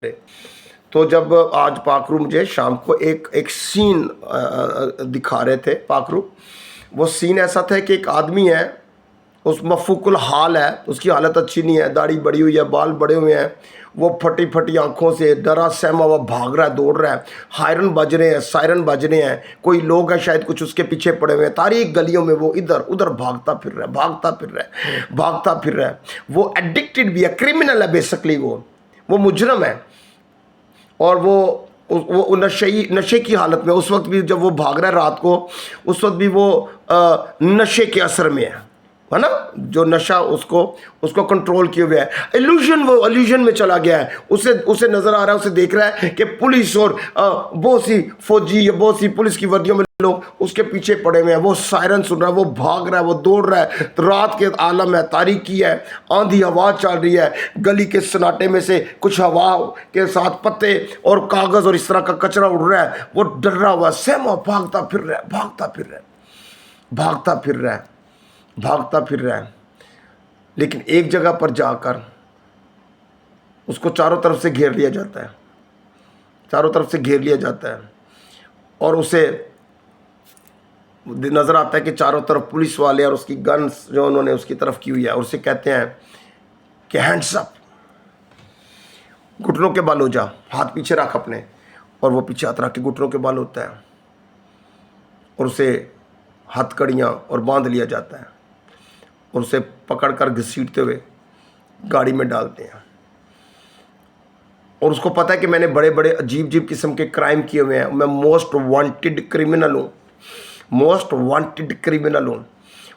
तो जब आज पाखरू मुझे शाम को एक एक सीन दिखा रहे थे पाखरू। वो सीन ऐसा था कि एक आदमी है, उस मफूकुल हाल है, उसकी हालत अच्छी नहीं है, दाढ़ी बड़ी हुई है, बाल बड़े हुए हैं, वो फटी फटी आंखों से डरा सहमा हुआ भाग रहा है, दौड़ रहा है, हायरन बज रहे हैं, सायरन बज रहे हैं, कोई लोग हैं शायद कुछ उसके पीछे पड़े हुए हैं, तारीख गलियों में वो इधर उधर भागता फिर रहा है, भागता फिर रहा है, भागता फिर रहा है। वो एडिक्टेड भी है, क्रिमिनल है बेसिकली, वो मुजरम है। और वो नशे की हालत में उस वक्त भी, जब वो भाग रहा है रात को, उस वक्त भी वो नशे के असर में है ना। जो नशा उसको उसको कंट्रोल किए हुए है, इल्यूजन, वो इल्यूजन में चला गया है। उसे नजर आ रहा है, उसे देख रहा है कि पुलिस और बहुत सी फौजी या बहुत सी पुलिस की वर्दियों में लोग उसके पीछे पड़े हुए हैं। वो सायरन सुन रहा है, वो भाग रहा है, वो दौड़ रहा है। तो रात के आलम है, तारीकी है, आंधी हवा चल रही है, गली के सन्नाटे में से कुछ हवा के साथ पत्ते और कागज और इस तरह का कचरा उड़ रहा है। वो डरा हुआ सहमा भागता फिर रहा है, भागता फिर रहा है, भागता फिर रहा है, भागता फिर रहा है। लेकिन एक जगह पर जाकर उसको चारों तरफ से घेर लिया जाता है, चारों तरफ से घेर लिया जाता है। और उसे नजर आता है कि चारों तरफ पुलिस वाले और उसकी गन्स जो उन्होंने उसकी तरफ की हुई है। और उसे कहते हैं कि हैंड्स अप, घुटनों के बल हो जा, हाथ पीछे रख अपने। और वो पीछे हाथ रख के घुटनों के बल होता है और उसे हथकड़ियाँ और बांध लिया जाता है और उसे पकड़कर घसीटते हुए गाड़ी में डालते हैं। और उसको पता है कि मैंने बड़े बड़े अजीब अजीब किस्म के क्राइम किए हुए हैं, मैं मोस्ट वांटेड क्रिमिनल हूँ, मोस्ट वांटेड क्रिमिनल हूँ।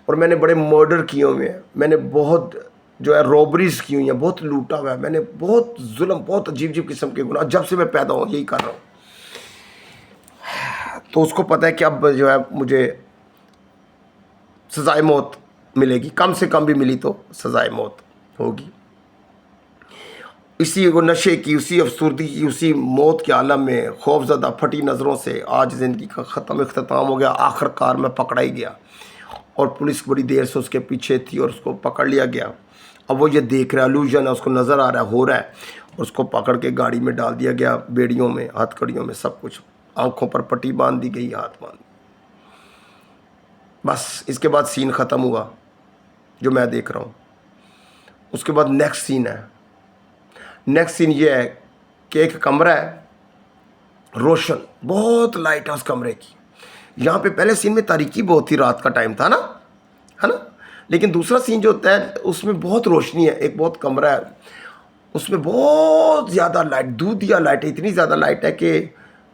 और मैंने बड़े मर्डर किए हुए हैं, मैंने बहुत जो है रॉबरीज की हुई हैं, बहुत लूटा हुआ है, मैंने बहुत जुल्म, बहुत अजीब अजीब किस्म के गुनाह, जब से मैं पैदा हूँ यही कर रहा हूँ। तो उसको पता है कि अब जो है मुझे सजाए मौत मिलेगी, कम से कम भी मिली तो सजाए मौत होगी। इसी वो नशे की, उसी अफसुर्दी की, उसी मौत के आलम में खौफजदा फटी नज़रों से आज ज़िंदगी का अख्ताम हो गया। आखिरकार मैं पकड़ा ही गया और पुलिस बड़ी देर से उसके पीछे थी और उसको पकड़ लिया गया। अब वो ये देख रहा है, इल्यूजन है, उसको नज़र आ रहा है, हो रहा है। और उसको पकड़ के गाड़ी में डाल दिया गया, बेड़ियों में, हथकड़ियों में, सब कुछ, आंखों पर पट्टी बांध दी गई, हाथ बांध। बस इसके बाद सीन ख़त्म हुआ जो मैं देख रहा हूँ। उसके बाद नेक्स्ट सीन है, नेक्स्ट सीन ये है कि एक कमरा है, रोशन, बहुत लाइट है उस कमरे की। यहाँ पे पहले सीन में तारीकी बहुत थी, रात का टाइम था ना, है ना। लेकिन दूसरा सीन जो होता है उसमें बहुत रोशनी है, एक बहुत कमरा है, उसमें बहुत ज़्यादा लाइट, दूधिया लाइट है, इतनी ज़्यादा लाइट है कि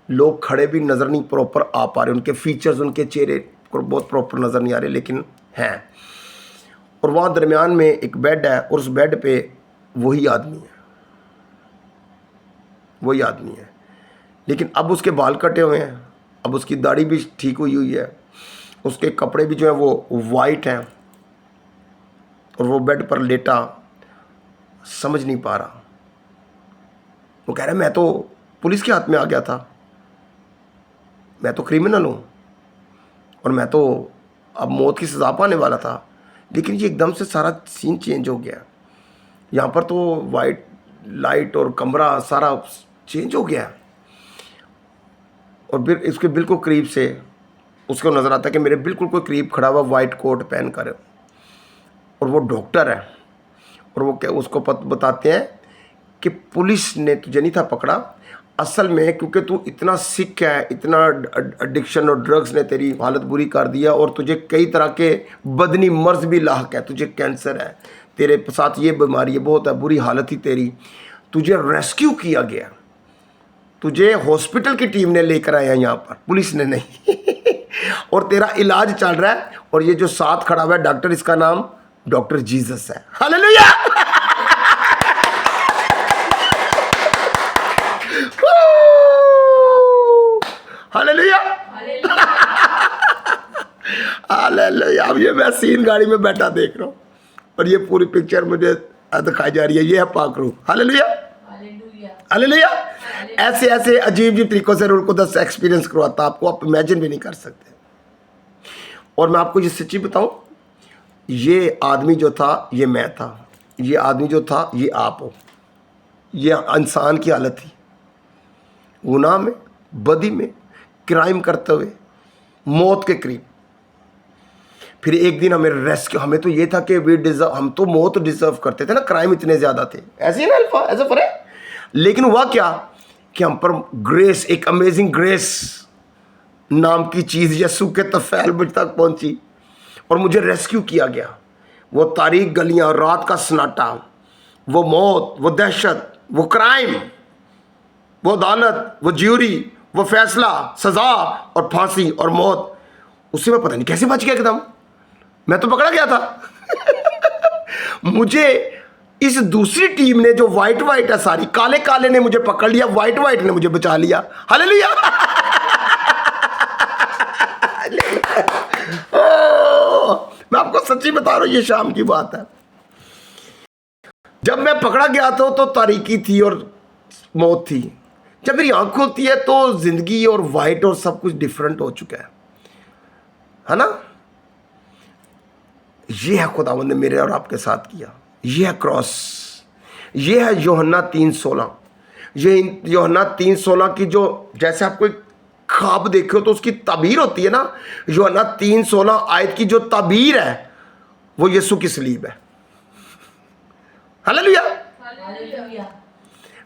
लोग खड़े भी नज़र नहीं प्रॉपर आ पा रहे, उनके फीचर्स, उनके चेहरे को बहुत प्रॉपर नज़र नहीं आ रहे, लेकिन हैं। और वहाँ दरमियान में एक बेड है और उस बेड पे वही आदमी है, वही आदमी है। लेकिन अब उसके बाल कटे हुए हैं, अब उसकी दाढ़ी भी ठीक हुई हुई है, उसके कपड़े भी जो है वो वाइट हैं और वो बेड पर लेटा समझ नहीं पा रहा। वो कह रहा है मैं तो पुलिस के हाथ में आ गया था, मैं तो क्रिमिनल हूँ और मैं तो अब मौत की सज़ा पाने वाला था। लेकिन ये एकदम से सारा सीन चेंज हो गया, यहाँ पर तो वाइट लाइट और कमरा सारा चेंज हो गया। और फिर इसके बिल्कुल करीब से उसको नज़र आता है कि मेरे बिल्कुल कोई करीब खड़ा हुआ, वाइट कोट पहन कर, और वो डॉक्टर है। और वो क्या उसको बताते हैं कि पुलिस ने तुझे नहीं था पकड़ा, असल में क्योंकि तू इतना सिक है, इतना एडिक्शन और ड्रग्स ने तेरी हालत बुरी कर दिया और तुझे कई तरह के बदनी मर्ज भी लाक है, तुझे कैंसर है, तेरे साथ ये बीमारी है, बहुत है बुरी हालत ही तेरी, तुझे रेस्क्यू किया गया, तुझे हॉस्पिटल की टीम ने लेकर आया यहाँ पर, पुलिस ने नहीं और तेरा इलाज चल रहा है। और ये जो साथ खड़ा हुआ है डॉक्टर, इसका नाम डॉक्टर जीसस है। Hallelujah hallelujah hallelujah. अब ये मैं सीन गाड़ी में बैठा देख रहा हूँ और ये पूरी पिक्चर मुझे दिखाई जा रही है, ये है पाखरू। Hallelujah hallelujah. ऐसे ऐसे अजीब अजीब तरीकों से उनको 10 एक्सपीरियंस करवाता, आपको आप इमेजिन भी नहीं कर सकते। और मैं आपको ये सच्ची बताऊं, ये आदमी जो था ये मैं था, ये आदमी जो था ये आप हो, ये इंसान की हालत थी, गुनाह में, बदी में, क्राइम करते हुए मौत के करीब। फिर एक दिन हमें रेस्क्यू, हमें तो ये था कि वी डिजर्व, हम तो मौत डिजर्व करते थे ना, क्राइम इतने ज़्यादा थे, ऐसे ही ना अल्फा, ऐसे पर है। लेकिन हुआ क्या कि हम पर ग्रेस, एक अमेजिंग ग्रेस नाम की चीज़ यीशु के तफैल मुझ तक पहुंची और मुझे रेस्क्यू किया गया। वो तारीक गलियां, रात का सन्नाटा, वो मौत, वो दहशत, वो क्राइम, वो अदालत, वो ज्यूरी, वो फैसला, सज़ा और फांसी और मौत, उससे मैं पता नहीं कैसे बच गया एकदम। मैं तो पकड़ा गया था। मुझे इस दूसरी टीम ने, जो वाइट वाइट है सारी, काले काले ने मुझे पकड़ लिया, वाइट वाइट ने मुझे बचा लिया। हालेलुया। मैं आपको सच्ची बता रहा हूं, ये शाम की बात है। जब मैं पकड़ा गया था तो तारीकी थी और मौत थी। जब मेरी आंख खुलती है तो जिंदगी और वाइट और सब कुछ डिफरेंट हो चुका है ना। ये है खुदावंद ने मेरे और आपके साथ किया, ये है क्रॉस, ये है यूहन्ना 3:16। ये यूहन्ना 3:16 की जो, जैसे आप कोई ख्वाब देखे हो तो उसकी ताबीर होती है ना, यूहन्ना 3:16 आयत की जो ताबीर है वो यीशु की सलीब है। हालेलुया।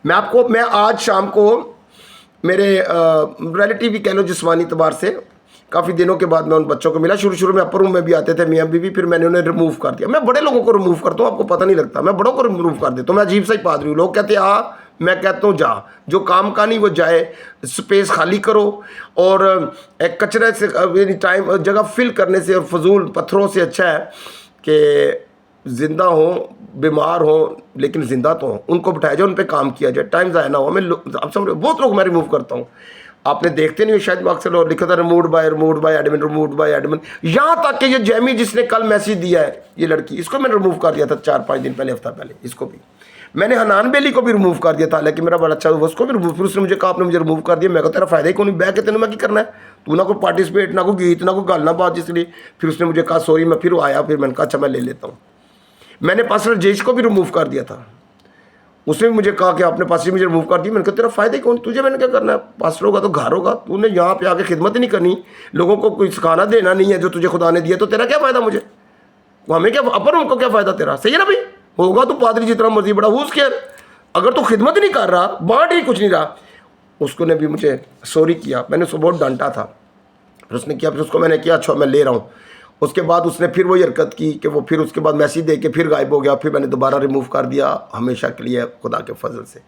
मैं आज शाम को मेरे रिलेटिव भी कह लो जिस्मानी तबार से काफ़ी दिनों के बाद मैं उन बच्चों को मिला। शुरू में अपर रूम में भी आते थे मियाँ बीवी, फिर मैंने उन्हें रिमूव कर दिया। मैं बड़े लोगों को रिमूव करता हूँ, आपको पता नहीं लगता, मैं बड़ों को रिमूव कर देता हूँ। मैं अजीब सा ही पादरी हूँ। लोग कहते हैं आ, मैं कहता हूँ जा, जो काम का नहीं वो जाए, स्पेस खाली करो। और एक कचरे से टाइम जगह फिल करने से और फजूल पत्थरों से अच्छा है कि जिंदा हो, बीमार हो लेकिन जिंदा तो हो, उनको बिठाया जाए, उन पर काम किया जाए, टाइम ज़ाया ना हो। मैं आप समझ, बहुत लोग मैं रिमूव करता हूँ। आपने देखते नहीं हो शायद, अक्सर लोग लिखा था removed by admin, removed by admin. यहाँ तक कि ये जैमी जिसने कल मैसेज दिया है, ये लड़की, इसको मैंने रिमूव कर दिया था 4-5 दिन पहले, हफ्ता पहले। इसको भी मैंने, हनान बेली को भी रिमूव कर दिया था, हालांकि मेरा बड़ा अच्छा, उसको भी रिमूव। फिर उसने मुझे कहा आपने मुझे रिमूव कर दिया। मैं कहा तेरा फायदा ही कौन, बैग के तेने मैं क्या करना है, तू ना कोई पार्टिसिपेट, ना कोई गीत, ना कोई गालना बात, इसलिए फिर उसने मुझे कहा सॉरी। मैं फिर आया, फिर मैंने कहा अच्छा मैं ले लेता हूँ। मैंने पास्टर जेश को भी रिमूव कर दिया था, उसने भी मुझे कहा कि आपने पास्टर मुझे रिमूव कर दिया। मैंने कहा तेरा फायदा ही कौन, तुझे मैंने क्या करना है, पास्टर होगा तो घर होगा, तूने यहाँ पे आके खिदमत ही नहीं करनी, लोगों को कोई सिखाना देना नहीं है जो तुझे खुदा ने दिया, तो तेरा क्या फ़ायदा मुझे, हमें क्या, अपन उनको क्या फ़ायदा तेरा। सही है ना भाई, होगा तो पादरी जितना मर्जी बड़ा, हुज केयर, अगर तू खिदमत ही नहीं कर रहा, बांट ही कुछ नहीं रहा। उसको ने भी मुझे सॉरी किया, मैंने उसको बहुत डांटा था, फिर उसने किया, फिर उसको मैंने किया अच्छा मैं ले रहा हूँ। उसके बाद उसने फिर वही हरकत की कि वो फिर उसके बाद मैसेज दे के फिर गायब हो गया। फिर मैंने दोबारा रिमूव कर दिया, हमेशा के लिए खुदा के फजल से।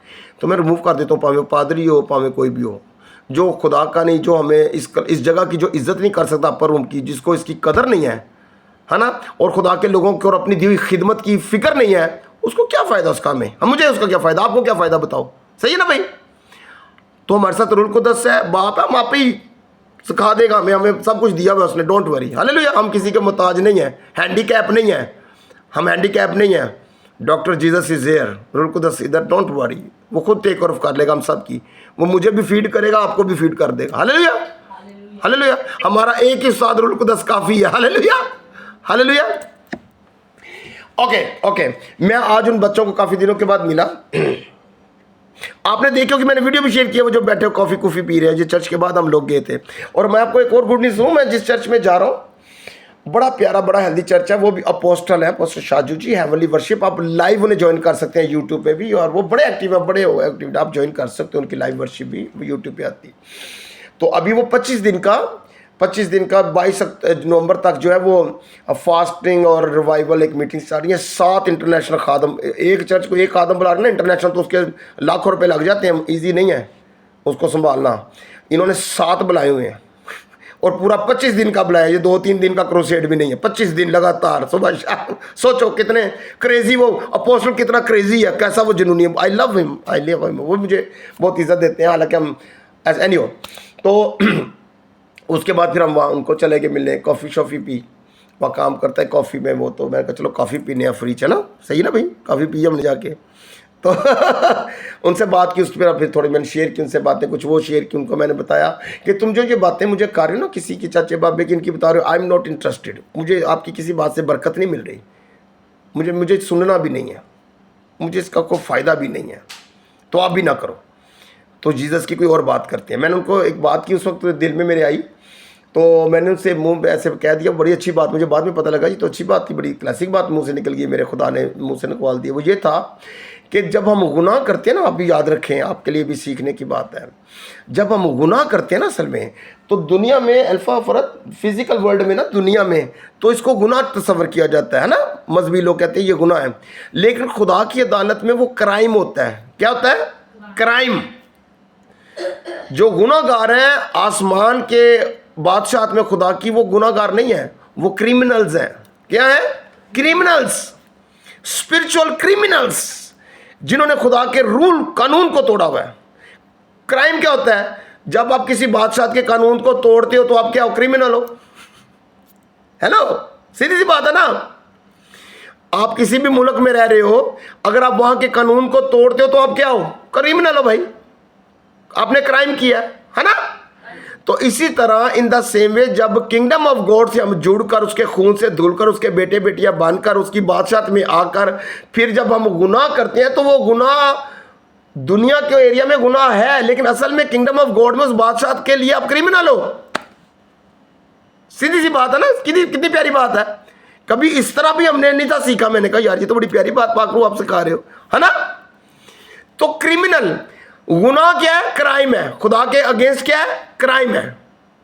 तो मैं रिमूव कर देता हूँ, पावे पादरी हो पावे कोई भी हो, जो खुदा का नहीं, जो हमें इस जगह की जो इज्जत नहीं कर सकता अपर रूम की, जिसको इसकी कदर नहीं है ना, और खुदा के लोगों की और अपनी दी हुई खिदमत की फिक्र नहीं है, उसको क्या फ़ायदा उसका में, हम मुझे उसका क्या फ़ायदा, आपको क्या फ़ायदा बताओ। सही है ना भाई। तो हमारे साथ रूल कुदस है, बाप है, हम आप ही सिखा देगा हमें सब कुछ दिया हुआ उसने, डोंट वरी। हालेलुया। हम किसी के मोहताज नहीं है, हैंडीकैप नहीं है, हम हैंडीकैप नहीं है। डॉक्टर जीसस इज हियर, रूल कुदस इधर, डोंट वरी, वो खुद टेक ऑफ कर लेगा हम सब की, वो मुझे भी फीड करेगा, आपको भी फीड कर देगा। Hallelujah, hallelujah. हमारा एक ही साथ रूल कुदस काफ़ी है। Hallelujah, hallelujah. ओके, मैं आज उन बच्चों को काफ़ी दिनों के बाद मिला। आपने देखो कि मैंने वीडियो भी शेयर किया, वो जो बैठे कॉफ़ी कूफ़ी पी रहे हैं, जिस चर्च के बाद हम लोग गए थे। और मैं आपको एक और गुड न्यूज़ दूँ, मैं जिस चर्च में जा रहा हूँ, बड़ा प्यारा बड़ा हेल्दी चर्च है, वो भी अपोस्टल है, अपोस्टल शाजू जी, हेवनली वर्शिप। आप लाइव उन्हें ज्वाइन कर सकते हैं यूट्यूब पे भी, और वो बड़े एक्टिव है, बड़े एक्टिव, आप ज्वाइन कर सकते हैं उनकी लाइव वर्शिप भी, वो यूट्यूब पे आती। तो अभी वो 25 दिन का 22 नवंबर तक जो है वो फास्टिंग और रिवाइवल एक मीटिंग स्टार्ट है। 7 इंटरनेशनल खादम, एक चर्च को एक खादम बुला रहे ना इंटरनेशनल, तो उसके लाखों रुपए लग जाते हैं, इजी नहीं है उसको संभालना। इन्होंने 7 बुलाए हुए हैं और पूरा 25 दिन का बुलाया, ये 2-3 दिन का क्रूसेड भी नहीं है, 25 दिन लगातार सुबह शाम। सोचो कितने क्रेजी वो अपोस्टल, कितना क्रेजी है, कैसा वो जुनूनी है। आई लव हिम, वो मुझे बहुत इज्जत देते हैं, हालांकि हम ऐसा नहीं हो। तो उसके बाद फिर हम वहाँ उनको चले गए मिलने, कॉफ़ी शॉफ़ी पी, वहाँ काम करता है कॉफ़ी में वो, तो मैंने कहा चलो कॉफ़ी पीने हैं फ्री, चलो सही ना भाई, कॉफ़ी पी हमने जाके। तो उनसे बात की, उस पर फिर थोड़ी मैंने शेयर की उनसे बातें, कुछ वो शेयर की, उनको मैंने बताया कि तुम जो ये बातें मुझे कर रहे हो ना, किसी की चाचे बाबे की इनकी बता रहे हो, आई एम नॉट इंटरेस्टेड, मुझे आपकी किसी बात से बरकत नहीं मिल रही, मुझे सुनना भी नहीं है, मुझे इसका कोई फ़ायदा भी नहीं है। तो आप भी ना करो। तो जीसस की कोई और बात करते हैं। मैंने उनको एक बात की, उस वक्त दिल में मेरे आई, तो मैंने उनसे मुंह पे ऐसे कह दिया, बड़ी अच्छी बात, मुझे बाद में पता लगा ये तो अच्छी बात थी, बड़ी क्लासिक बात मुंह से निकल गई, मेरे खुदा ने मुंह से निकाल दिया। वो ये था कि जब हम गुनाह करते हैं ना, आप भी याद रखें, आपके लिए भी सीखने की बात है, जब हम गुनाह करते हैं ना असल में, तो दुनिया में अल्फा फरत फिजिकल वर्ल्ड में ना, दुनिया में तो इसको गुनाह तस्वर किया जाता है ना, मजहबी लोग कहते हैं ये गुनाह है, लेकिन खुदा की अदालत में वो क्राइम होता है। क्या होता है? क्राइम। जो गुनाहगार हैं आसमान के बादशाहत में खुदा की, वो गुनाहगार नहीं है, वो क्रिमिनल्स हैं। क्या है? क्रिमिनल्स, स्पिरिचुअल क्रिमिनल्स, जिन्होंने खुदा के रूल कानून को तोड़ा हुआ है। क्राइम क्या होता है? जब आप किसी बादशाह के कानून को तोड़ते हो तो आप क्या हो? क्रिमिनल हो। हेलो, सीधी सी बात है ना। आप किसी भी मुल्क में रह रहे हो, अगर आप वहां के कानून को तोड़ते हो तो आप क्या हो? क्रिमिनल हो भाई, आपने क्राइम किया है ना। तो इसी तरह इन द सेम वे, जब किंगडम ऑफ गॉड से हम जुड़कर, उसके खून से धुलकर, उसके बेटे बेटियां बनकर, उसकी बादशाहत में आकर, फिर जब हम गुनाह करते हैं तो वो गुनाह दुनिया के एरिया में गुनाह है, लेकिन असल में किंगडम ऑफ गॉड में उस बादशाह के लिए आप क्रिमिनल हो। सीधी सी बात है ना। कितनी प्यारी बात है। कभी इस तरह भी हमने नहीं था सीखा। मैंने कहा यार ये तो बड़ी प्यारी बात पाकरू आप सिखा रहे हो, है ना। तो क्रिमिनल, गुनाह क्या है? क्राइम है। खुदा के अगेंस्ट क्या है? क्राइम है।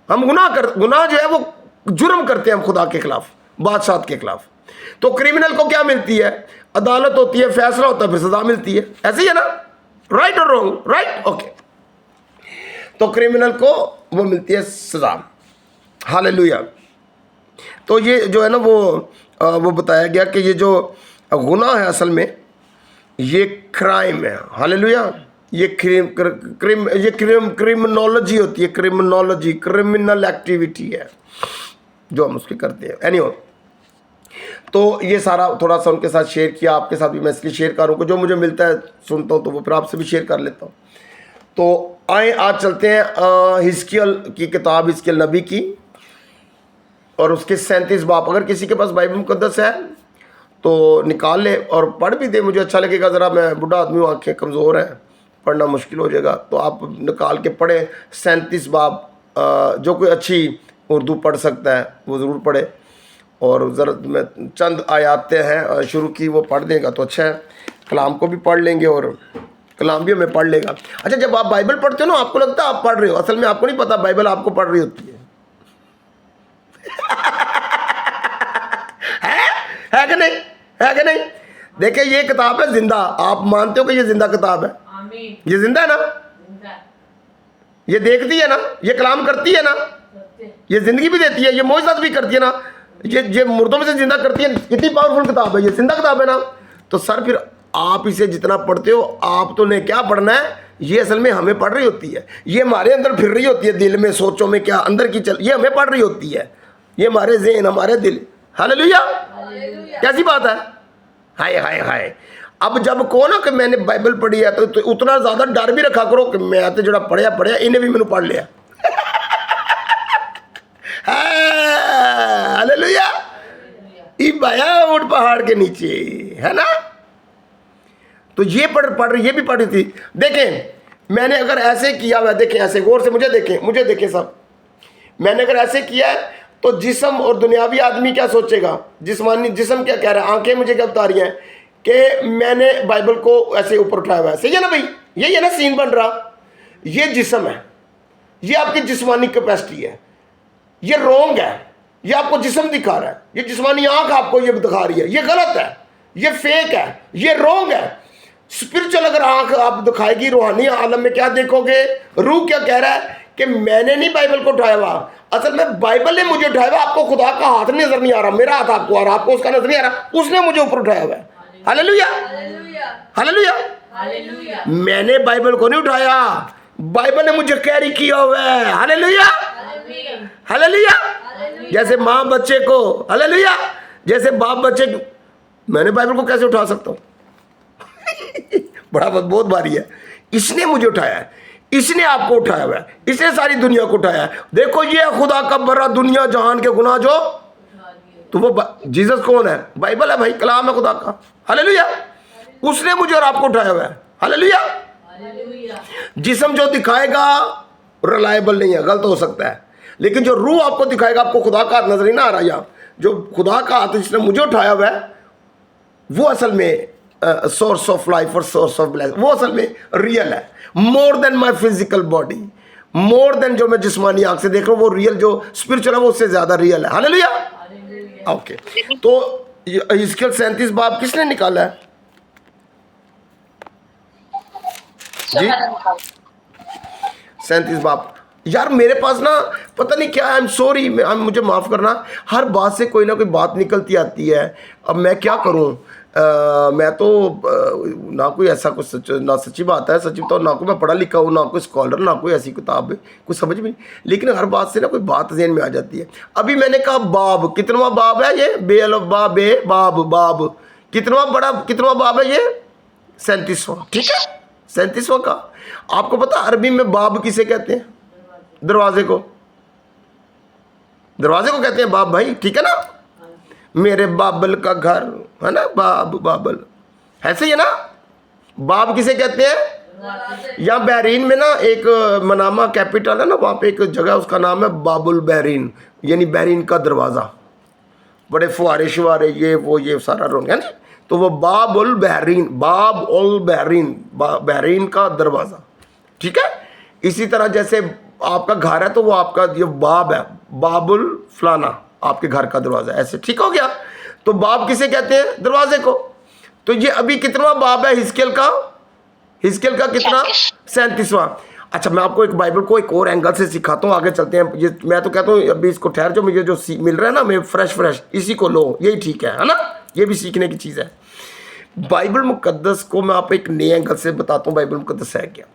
हम गुनाह जो है वो जुर्म करते हैं हम खुदा के खिलाफ, बादशाह के खिलाफ। तो क्रिमिनल को क्या मिलती है? अदालत होती है, फैसला होता है, फिर सजा मिलती है। ऐसे ही है ना, राइट और रॉन्ग? Right, okay. तो क्रिमिनल को वो मिलती है सजा। हालेलुया। तो ये जो है ना वो बताया गया कि ये जो गुनाह है असल में ये क्राइम है। हालेलुया। ये क्रिमिनोलॉजी होती है, क्रिमिनोलॉजी, क्रिमिनल एक्टिविटी है जो हम उसके करते हैं। एनीवे, तो ये सारा थोड़ा सा उनके साथ शेयर किया, आपके साथ भी मैं इसलिए शेयर करूँ, जो मुझे मिलता है सुनता हूँ तो वो फिर आपसे भी शेयर कर लेता हूँ। तो आए आज चलते हैं हिजकियल की किताब, हिजकियल नबी की, और उसके 37 बाब। अगर किसी के पास बाइबल मुकद्दस है तो निकाल ले और पढ़ भी दे, मुझे अच्छा लगेगा। ज़रा मैं बूढ़ा आदमी हूँ, आँखें कमज़ोर हैं, पढ़ना मुश्किल हो जाएगा, तो आप निकाल के पढ़े 37 बाब। जो कोई अच्छी उर्दू पढ़ सकता है वो ज़रूर पढ़े, और ज़रा मैं चंद आयातें हैं शुरू की, वो पढ़ देगा तो अच्छा है। कलाम को भी पढ़ लेंगे और कलाम भी हमें पढ़ लेगा। अच्छा, जब आप बाइबल पढ़ते हो ना, आपको लगता है आप पढ़ रहे हो, असल में आपको नहीं पता बाइबल आपको पढ़ रही होती है। है कि नहीं? है कि नहीं? देखिए ये किताब है जिंदा। आप मानते हो कि ये जिंदा किताब है? ये जिंदा है ना, ये देखती है ना, ये कलाम करती है ना, ये जिंदगी भी देती है, ये मौजज़ात भी करती है ना, ये मुर्दों में से जिंदा करती है। कितनी पावरफुल किताब है, ये जिंदा किताब है ना। तो सर फिर आप इसे जितना पढ़ते हो, आप तो ने क्या पढ़ना है, ये असल में हमें पढ़ रही होती है। ये हमारे अंदर फिर रही होती है, दिल में, सोचों में, क्या अंदर की चल, ये हमें पढ़ रही होती है, ये हमारे ज़हन, हमारे दिल। हालेलुया। कैसी बात है। हाय हाय हाय। अब जब को ना कि मैंने बाइबल पढ़ी है तो उतना ज़्यादा डर भी रखा करो कि मैं तो जरा पढ़िया इन्हें भी मैंने पढ़ लिया। हालेलुया। ई बाया ऊंट पहाड़ के नीचे, है ना। तो ये पढ़ रही, ये भी पढ़ी थी। देखें मैंने अगर ऐसे किया हुआ, देखें ऐसे गौर से मुझे देखें सब, मैंने अगर ऐसे किया है तो जिस्म और दुनियावी आदमी क्या सोचेगा, जिस्मानी जिस्म क्या कह रहा है, आंखें मुझे क्या बता रही हैं कि मैंने बाइबल को ऐसे ऊपर उठाया हुआ है। सही है ना भाई, यही है ना सीन बन रहा। ये जिस्म है, ये आपकी जिस्मानी कैपेसिटी है, ये रोंग है, ये आपको जिस्म दिखा रहा है, ये जिस्मानी आंख आपको ये दिखा रही है, ये गलत है, ये फेक है, ये रोंग है। स्पिरिचुअल अगर आंख आप दिखाएगी, रूहानी आलम में क्या देखोगे, रूह क्या कह रहा है कि मैंने नहीं बाइबल को उठाया हुआ, असल में बाइबल ने मुझे उठाया हुआ। आपको खुदा का हाथ नजर नहीं आ रहा, मेरा हाथ आपको आ रहा, आपको उसका नजर नहीं आ रहा, उसने मुझे ऊपर उठाया हुआ है। Hallelujah, hallelujah. मैंने बाइबल को नहीं उठाया, बाइबल ने मुझे कैरी किया हुआ है। Hallelujah, hallelujah. जैसे माँ बच्चे को, हालेलुया, जैसे बाप बच्चे को, मैंने बाइबल को कैसे उठा सकता हूँ? बड़ा बहुत भारी है। इसने मुझे उठाया है, इसने आपको उठाया हुआ है, इसने सारी दुनिया को उठाया है। देखो ये खुदा का बड़ा दुनिया जहान के गुनाह जो, तो वो जीसस कौन है? बाइबल है भाई, कलाम है खुदा का। हालेलुया। उसने मुझे और आपको उठाया हुआ है। हालेलुया। जिस्म जो दिखाएगा रिलायबल नहीं है, गलत हो सकता है, लेकिन जो रूह आपको दिखाएगा, आपको खुदा का हाथ नजर नहीं ना आ रहा, या जो खुदा का हाथ जिसने मुझे उठाया हुआ है, वो असल में सोर्स ऑफ लाइफ और सोर्स ऑफ ब्लेसिंग, वो असल में रियल है, मोर देन माई फिजिकल बॉडी, मोर देन जो मैं जिस्मानी आंख से देख रहा हूँ, वो रियल जो स्पिरिचुअल है वो उससे ज्यादा रियल है। हालेलुया। ओके, तो हिजकिय्याह 37 बाब किसने निकाला है जी? 37 बाब। यार मेरे पास ना पता नहीं क्या, आई एम सॉरी, मुझे माफ़ करना, हर बात से कोई ना कोई बात निकलती आती है। अब मैं क्या करूं, मैं तो ना कोई ऐसा कुछ ना सच्ची बात है, सच्ची तो ना कोई मैं पढ़ा लिखा हूँ, ना कोई स्कॉलर, ना कोई ऐसी किताब है, कुछ समझ में नहीं, लेकिन हर बात से ना कोई बात ज़हन में आ जाती है। अभी मैंने कहा बाब, कितनवा बाब है ये? बेअलफ़बा बे बाब, बाब कितनवा बाब है ये? 37वां, ठीक है, 37वां का। आपको पता अरबी में बाब किसे कहते हैं? दरवाजे को, दरवाजे को कहते हैं बाब भाई, ठीक है ना? मेरे बाबल का घर है ना, बाबल, ऐसे ही है ना? बाब किसे कहते हैं? यहाँ बहरीन में ना एक मनामा कैपिटल है ना, वहाँ पे एक जगह उसका नाम है बाबुल बहरीन, यानी बहरीन का दरवाज़ा, बड़े फुहारे शुहारे ये वो ये सारा रोन है ना, तो वो बाबुल बहरीन, बाब-उल बहरीन, बहरीन का दरवाज़ा, ठीक है। इसी तरह जैसे आपका घर है तो वो आपका ये बाब है, बाबुल फलाना, आपके घर का दरवाज़ा, ऐसे ठीक हो गया। तो बाब किसे कहते हैं? दरवाजे को। तो ये अभी कितना बाब है हिजकिय्याह का? हिजकिय्याह का कितना? 37वां। अच्छा, मैं आपको एक बाइबल को एक और एंगल से सिखाता हूँ, आगे चलते हैं। ये मैं तो कहता हूँ अभी इसको ठहर जाओ, मुझे जो मिल रहा है ना, मैं फ्रेश इसी को लो, यही ठीक है ना? ये भी सीखने की चीज़ है। बाइबल मुकद्दस को मैं आपको एक नए एंगल से बताता हूँ, बाइबल मुकद्दस है क्या।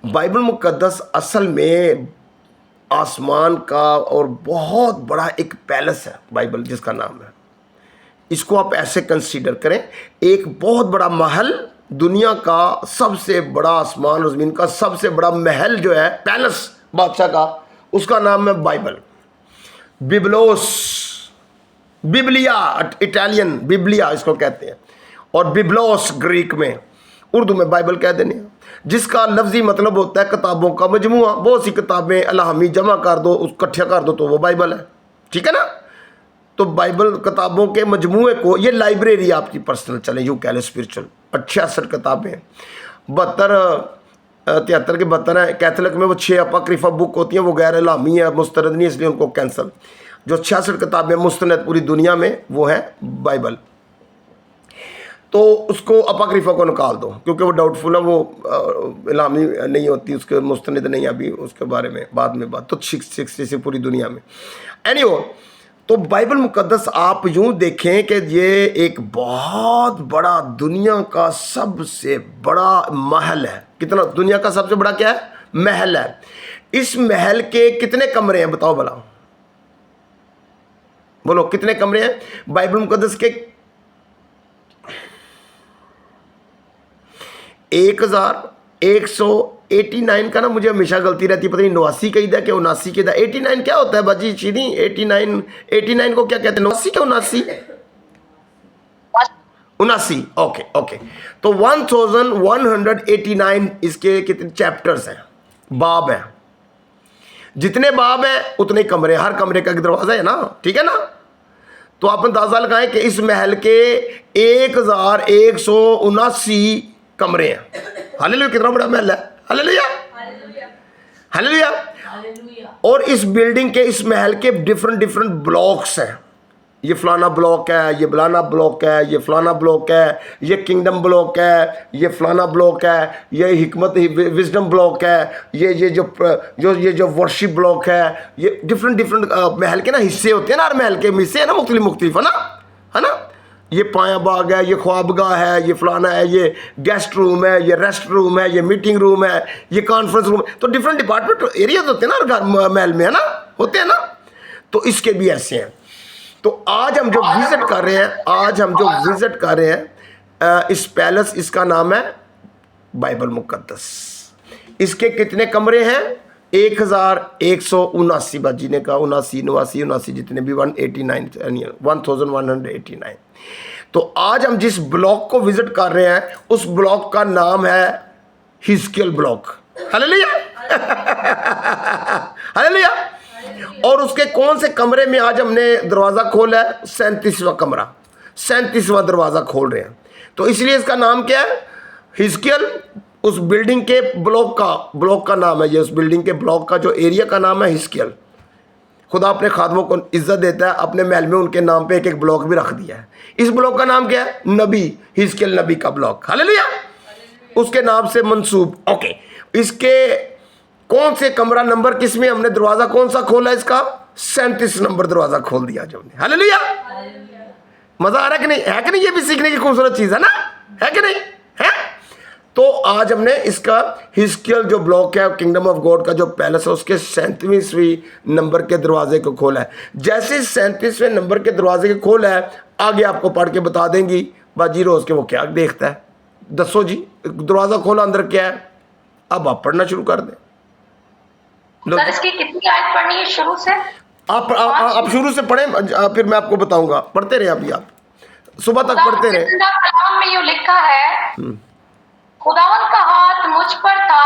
बाइबल मुकद्दस असल में आसमान का और बहुत बड़ा एक पैलेस है बाइबल, जिसका नाम है, इसको आप ऐसे कंसीडर करें, एक बहुत बड़ा महल, दुनिया का सबसे बड़ा, आसमान और ज़मीन का सबसे बड़ा महल जो है, पैलेस बादशाह का, उसका नाम है बाइबल, बिबलोस, बिबलिया इटालियन, बिबलिया इसको कहते हैं, और बिबलोस ग्रीक में, उर्दू में बाइबल कह देने, जिसका लफ्जी मतलब होता है किताबों का मजमुआ। बहुत सी किताबें अल्लाहमी जमा कर दो, उस इकट्ठा कर दो तो वो बाइबल है, ठीक है ना? तो बाइबल किताबों के मजमुए को, ये लाइब्रेरी आपकी पर्सनल चले, यूँ कह लो स्पिरिचुअल, 68 किताबें, 73 के 72 है। कैथलिक में वो 6 अपक्रिफा बुक होती हैं, वो गैर इलामी है, मुस्तरद नहीं, इसलिए उनको कैंसिल। जो 66 किताबें मुस्तनद पूरी दुनिया में, वो है बाइबल। तो उसको अपक्रिफा को निकाल दो, क्योंकि वो डाउटफुल है, वो इलामी नहीं होती, उसके मुस्तनद नहीं, अभी उसके बारे में बाद में बात। तो 60 से पूरी दुनिया में एनीवे। तो बाइबल मुकद्दस आप यूँ देखें कि ये एक बहुत बड़ा, दुनिया का सबसे बड़ा महल है। कितना? दुनिया का सबसे बड़ा क्या है? महल है। इस महल के कितने कमरे हैं बताओ भला, बोलो कितने कमरे हैं बाइबल मुकद्दस के? 1189 का ना, मुझे हमेशा गलती रहती है, पता नहीं 89 कहीदा कि 79 कहीदा। 89 क्या होता है बाजी चीनी? 89 को क्या कहते हैं? 89 क्या 79? ओके। तो 1189 इसके कितने चैप्टर्स हैं, बाब हैं। जितने बाब हैं उतने कमरे, हर कमरे का एक दरवाजा है ना, ठीक है ना? तो आप अंदाजा लगाएं कि इस महल के 1179 कमरे हैं। हालेलुया, कितना बड़ा महल है। Hallelujah, hallelujah. और इस बिल्डिंग के, इस महल के डिफरेंट ब्लॉक्स हैं। ये फलाना ब्लॉक है, ये फलाना ब्लॉक है, ये फलाना ब्लॉक है, ये किंगडम ब्लॉक है, ये फलाना ब्लॉक है, ये हिकमत विजडम ब्लॉक है, ये जो वर्शिप ब्लॉक है। ये डिफरेंट महल के ना हिस्से होते हैं ना, हर महल के हिस्से है ना, मुख्तलिफ है ना। ये पाया बाग है, ये ख्वाबगाह है, ये फलाना है, ये गेस्ट रूम है, ये रेस्ट रूम है, ये मीटिंग रूम है, ये कॉन्फ्रेंस रूम है। तो डिफरेंट डिपार्टमेंट एरियाज होते हैं ना हर महल में, है ना, होते हैं ना। तो इसके भी ऐसे हैं। तो आज हम जो विजिट कर रहे हैं, इस पैलेस, इसका नाम है बाइबल मुकद्दस। इसके कितने कमरे हैं? 1179 बाजी ने कहा, 79 जितने भी 1189। तो आज हम जिस ब्लॉक को विजिट कर रहे हैं, उस ब्लॉक का नाम है हिजकिय्याह ब्लॉक। Hallelujah hallelujah. और उसके कौन से कमरे में आज हमने दरवाज़ा खोला है? 37वां कमरा, 37वां दरवाज़ा खोल रहे हैं। तो इसलिए इसका नाम क्या है? हिजकिय्याह। उस बिल्डिंग के ब्लॉक का नाम है ये, उस बिल्डिंग के ब्लॉक का जो एरिया का नाम है हिजकिय्याह। खुदा अपने खादमों को इज्जत देता है, अपने महल में उनके नाम पे एक एक ब्लॉक भी रख दिया है। इस ब्लॉक का नाम क्या है? नबी, हिजकिय्याह नबी का ब्लॉक। हालेलुया, उसके नाम से मंसूब। ओके, इसके कौन से कमरा नंबर किस में हमने दरवाजा कौन सा खोला? इसका 37 नंबर दरवाजा खोल दिया जो हमने। हालेलुया, मजा आ रहा है कि नहीं? है कि नहीं? ये भी सीखने की खूबसूरत चीज है ना, है कि नहीं? है। तो आज हमने इसका हिजकिय्याह जो ब्लॉक है, किंगडम ऑफ गॉड का जो पैलेस है, उसके 37वीं नंबर के दरवाजे को खोला है। जैसे 37वें नंबर के दरवाजे को खोला है, आगे आपको पढ़ के बता देंगी बाजी रोज के वो क्या देखता है। दसो जी, दरवाजा खोला, अंदर क्या है? अब आप पढ़ना शुरू कर दें। सर इसकी कितनी आयत पढ़नी है शुरू से? आप शुरू से पढ़ें, फिर मैं आपको बताऊंगा। पढ़ते रहे, अभी आप सुबह तक पढ़ते रहे। कलाम में यूं लिखा है, खुदावन का हाथ मुझ पर था